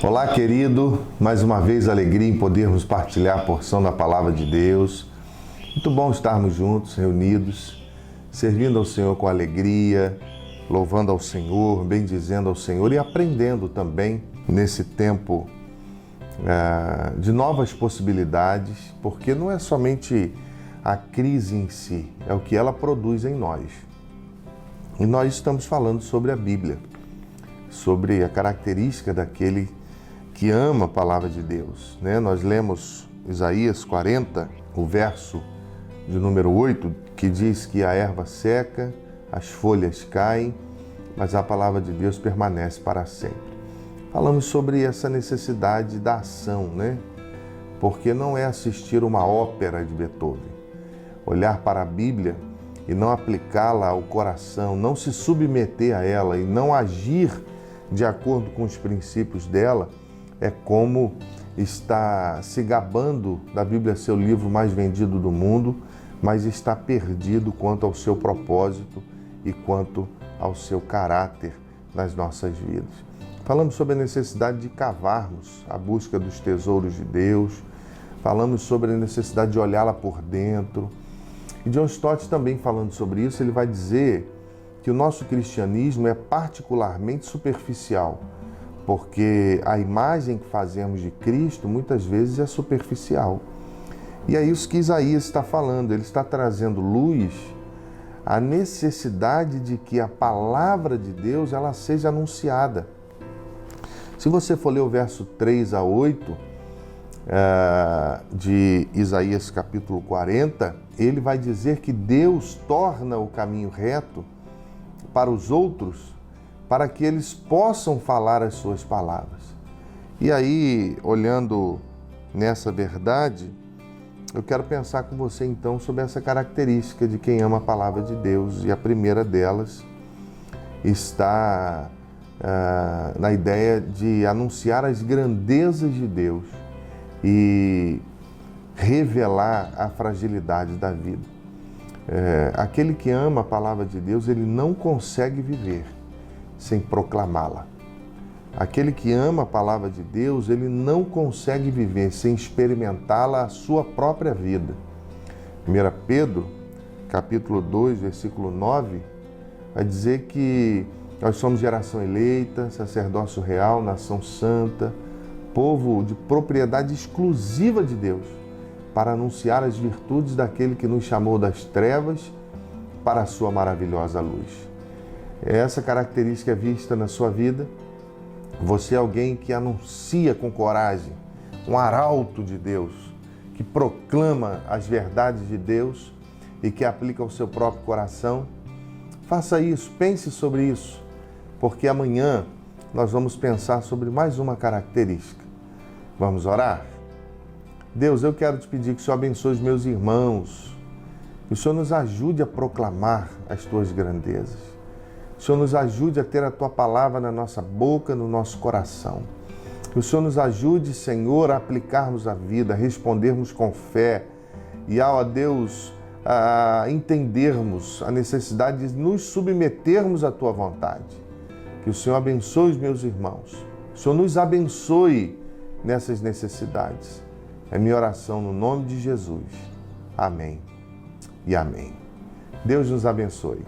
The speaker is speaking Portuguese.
Olá, querido. Mais uma vez, alegria em podermos partilhar a porção da Palavra de Deus. Muito bom estarmos juntos, reunidos, servindo ao Senhor com alegria, louvando ao Senhor, bendizendo ao Senhor e aprendendo também nesse tempo de novas possibilidades, porque não é somente a crise em si, é o que ela produz em nós. E nós estamos falando sobre a Bíblia, sobre a característica daquele que ama a palavra de Deus, né? Nós lemos Isaías 40, o verso de número 8, que diz que a erva seca, as folhas caem, mas a palavra de Deus permanece para sempre. Falamos sobre essa necessidade da ação, né? Porque não é assistir uma ópera de Beethoven. Olhar para a Bíblia e não aplicá-la ao coração, não se submeter a ela e não agir de acordo com os princípios dela, é como está se gabando da Bíblia ser o livro mais vendido do mundo, mas está perdido quanto ao seu propósito e quanto ao seu caráter nas nossas vidas. Falamos sobre a necessidade de cavarmos a busca dos tesouros de Deus, falamos sobre a necessidade de olhá-la por dentro. E John Stott também falando sobre isso, ele vai dizer que o nosso cristianismo é particularmente superficial, porque a imagem que fazemos de Cristo muitas vezes é superficial. E é isso que Isaías está falando, ele está trazendo luz à necessidade de que a palavra de Deus ela seja anunciada. Se você for ler o verso 3 a 8 de Isaías capítulo 40, ele vai dizer que Deus torna o caminho reto para os outros, para que eles possam falar as suas palavras. E aí, olhando nessa verdade, eu quero pensar com você então sobre essa característica de quem ama a palavra de Deus. E a primeira delas está na ideia de anunciar as grandezas de Deus e revelar a fragilidade da vida. Aquele que ama a palavra de Deus, ele não consegue viver sem proclamá-la. Aquele que ama a palavra de Deus, ele não consegue viver sem experimentá-la a sua própria vida. 1 Pedro, capítulo 2, versículo 9, vai dizer que nós somos geração eleita, sacerdócio real, nação santa, povo de propriedade exclusiva de Deus, para anunciar as virtudes daquele que nos chamou das trevas para a sua maravilhosa luz. Essa característica é vista na sua vida. Você é alguém que anuncia com coragem, um arauto de Deus, que proclama as verdades de Deus e que aplica ao seu próprio coração. Faça isso, pense sobre isso, porque amanhã nós vamos pensar sobre mais uma característica. Vamos orar? Deus, eu quero te pedir que o Senhor abençoe os meus irmãos, que o Senhor nos ajude a proclamar as tuas grandezas. Que o Senhor nos ajude a ter a tua palavra na nossa boca, no nosso coração. Que o Senhor nos ajude, Senhor, a aplicarmos a vida, a respondermos com fé e, ó Deus, a entendermos a necessidade de nos submetermos à tua vontade. Que o Senhor abençoe os meus irmãos. Que o Senhor nos abençoe nessas necessidades. É minha oração no nome de Jesus. Amém e amém. Deus nos abençoe.